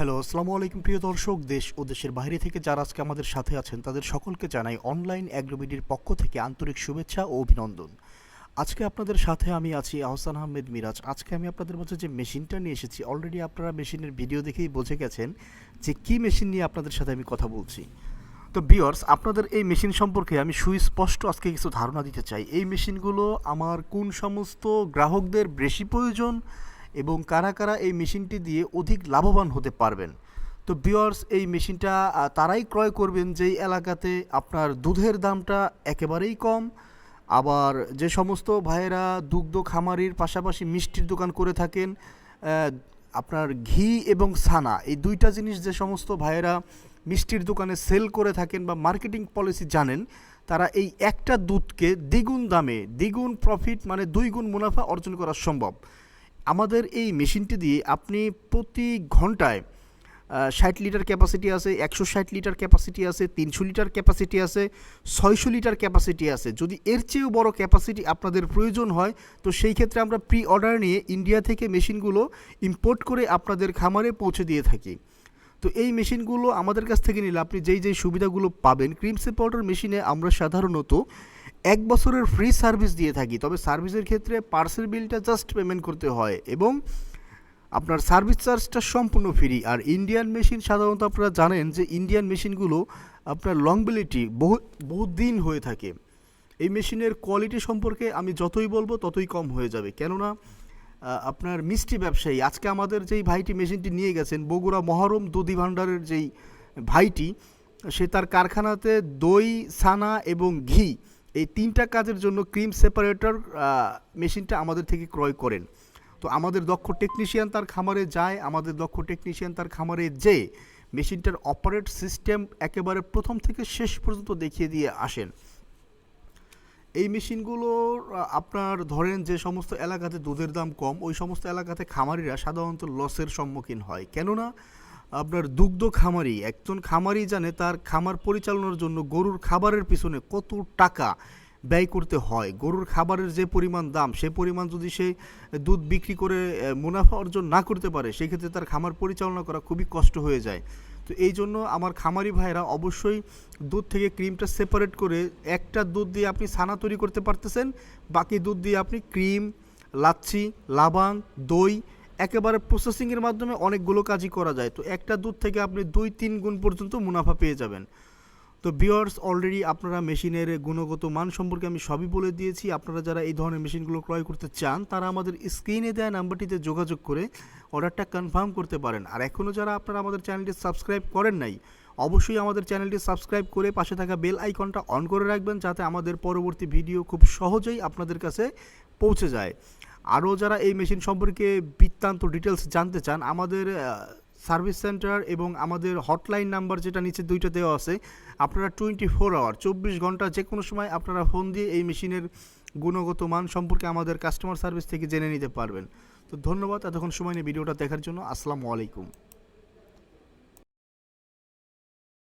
Hello, আসসালামু আলাইকুম প্রিয় দর্শক। দেশ ও দেশের বাইরে থেকে যারা আজকে আমাদের সাথে আছেন তাদের সকলকে জানাই অনলাইন অ্যাগ্রোবিডির পক্ষ থেকে আন্তরিক শুভেচ্ছা ও অভিনন্দন। আজকে আপনাদের সাথে আমি আছি আহসান আহমেদ মিরাজ। আজকে আমি আপনাদের মাঝে যে মেশিনটা নিয়ে এসেছি, অলরেডি আপনারা মেশিনের ভিডিও দেখেই বুঝে গেছেন যে কী মেশিন নিয়ে আপনাদের সাথে আমি কথা বলছি। তো ভিউয়ার্স, আপনাদের এই মেশিন সম্পর্কে আমি সুস্পষ্ট আজকে কিছু ধারণা দিতে চাই। এই মেশিনগুলো আমার কোন সমস্ত গ্রাহকদের বেশি প্রয়োজন এবং কারা কারা এই মেশিনটি দিয়ে অধিক লাভবান হতে পারবেন। তো ভিউয়ার্স, এই মেশিনটা তারাই ক্রয় করবেন যেই এলাকাতে আপনার দুধের দামটা একেবারেই কম, আবার যে সমস্ত ভাইয়েরা দুগ্ধ খামারির পাশাপাশি মিষ্টির দোকান করে থাকেন, আপনার ঘি এবং ছানা এই দুইটা জিনিস যে সমস্ত ভাইয়েরা মিষ্টির দোকানে সেল করে থাকেন বা মার্কেটিং পলিসি জানেন, তারা এই একটা দুধকে দ্বিগুণ দামে দ্বিগুণ প্রফিট মানে 2 গুণ মুনাফা অর্জন করা সম্ভব। আমাদের এই মেশিনটি দিয়ে আপনি প্রতি ঘন্টায় 60 লিটার ক্যাপাসিটি আছে, 160 লিটার ক্যাপাসিটি আছে, 300 লিটার ক্যাপাসিটি আছে, 600 লিটার ক্যাপাসিটি আছে। যদি এর চেয়েও বড় ক্যাপাসিটি আপনাদের প্রয়োজন হয় তো সেই ক্ষেত্রে আমরা প্রি অর্ডার নিয়ে ইন্ডিয়া থেকে মেশিনগুলো ইম্পোর্ট করে আপনাদের খামারে পৌঁছে দিয়ে থাকি। তো এই মেশিনগুলো আমাদের কাছ থেকে নিলে আপনি যেই সুবিধাগুলো পাবেন, ক্রিম সেপারেটর মেশিনে আমরা সাধারণত 1 বছরের ফ্রি সার্ভিস দিয়ে থাকি। তবে সার্ভিসের ক্ষেত্রে পার্সেল বিলটা জাস্ট পেমেন্ট করতে হয় এবং আপনার সার্ভিস চার্জটা সম্পূর্ণ ফ্রি। আর ইন্ডিয়ান মেশিন সাধারণত আপনারা জানেন যে ইন্ডিয়ান মেশিনগুলো আপনার লংবিলিটি বহু দিন হয়ে থাকে। এই মেশিনের কোয়ালিটি সম্পর্কে আমি যতই বলবো ততই কম হয়ে যাবে, কেননা আপনার মিষ্টি ব্যবসায়ী আজকে আমাদের যেই ভাইটি মেশিনটি নিয়ে গেছেন, বগুড়া মহরম দধি ভাণ্ডারের যেই ভাইটি, সে তার কারখানাতে দই, ছানা এবং ঘি এই 3টা কাজের জন্য ক্রিম সেপারেটর মেশিনটা আমাদের থেকে ক্রয় করেন। তো আমাদের দক্ষ টেকনিশিয়ান তার খামারে যায়, আমাদের দক্ষ টেকনিশিয়ান তার খামারে যে মেশিনটার অপারেট সিস্টেম একেবারে প্রথম থেকে শেষ পর্যন্ত দেখিয়ে দিয়ে আসেন। এই মেশিনগুলোর আপনার ধরেন যে সমস্ত এলাকাতে দুধের দাম কম, ওই সমস্ত এলাকাতে খামারিরা সাধারণত লসের সম্মুখীন হয়, কেননা আপনার দুগ্ধ খামারি, একজন খামারি জানে তার খামার পরিচালনার জন্য গরুর খাবারের পিছনে কত টাকা ব্যয় করতে হয়। গরুর খাবারের যে পরিমাণ দাম, সে পরিমাণ যদি সে দুধ বিক্রি করে মুনাফা অর্জন না করতে পারে, সেক্ষেত্রে তার খামার পরিচালনা করা খুবই কষ্ট হয়ে যায়। তো এই জন্য আমার খামারি ভাইরা অবশ্যই দুধ থেকে ক্রিমটা সেপারেট করে একটা দুধ দিয়ে আপনি ছানা তৈরি করতে পারতেছেন, বাকি দুধ দিয়ে আপনি ক্রিম, লাচ্ছি, লাবাং, দই একেবারে প্রসেসিংয়ের মাধ্যমে অনেকগুলো কাজই করা যায়। তো একটা দুধ থেকে আপনি 2-3 গুণ পর্যন্ত মুনাফা পেয়ে যাবেন। তো ভিউয়ার্স, অলরেডি আপনারা মেশিনের গুণগত মান সম্পর্কে আমি সবই বলে দিয়েছি। আপনারা যারা এই ধরনের মেশিনগুলো ক্রয় করতে চান তারা আমাদের স্ক্রিনে দেওয়া নাম্বারটিতে যোগাযোগ করে অর্ডারটা কনফার্ম করতে পারেন। আর এখনও যারা আপনারা আমাদের চ্যানেলটি সাবস্ক্রাইব করেন নাই, অবশ্যই আমাদের চ্যানেলটি সাবস্ক্রাইব করে পাশে থাকা বেল আইকনটা অন করে রাখবেন, যাতে আমাদের পরবর্তী ভিডিও খুব সহজেই আপনাদের কাছে পৌঁছে যায়। আরও যারা এই মেশিন সম্পর্কে বৃত্তান্ত ডিটেলস জানতে চান, আমাদের সার্ভিস সেন্টার এবং আমাদের হটলাইন নাম্বার যেটা নিচে 2টা দেওয়া আছে, আপনারা 24 আওয়ার 24 ঘন্টা যে কোনো সময় আপনারা ফোন দিয়ে এই মেশিনের গুণগত মান সম্পর্কে আমাদের কাস্টমার সার্ভিস থেকে জেনে নিতে পারবেন। তো ধন্যবাদ এতক্ষণ সময় নিয়ে ভিডিওটা দেখার জন্য। আসসালামু আলাইকুম।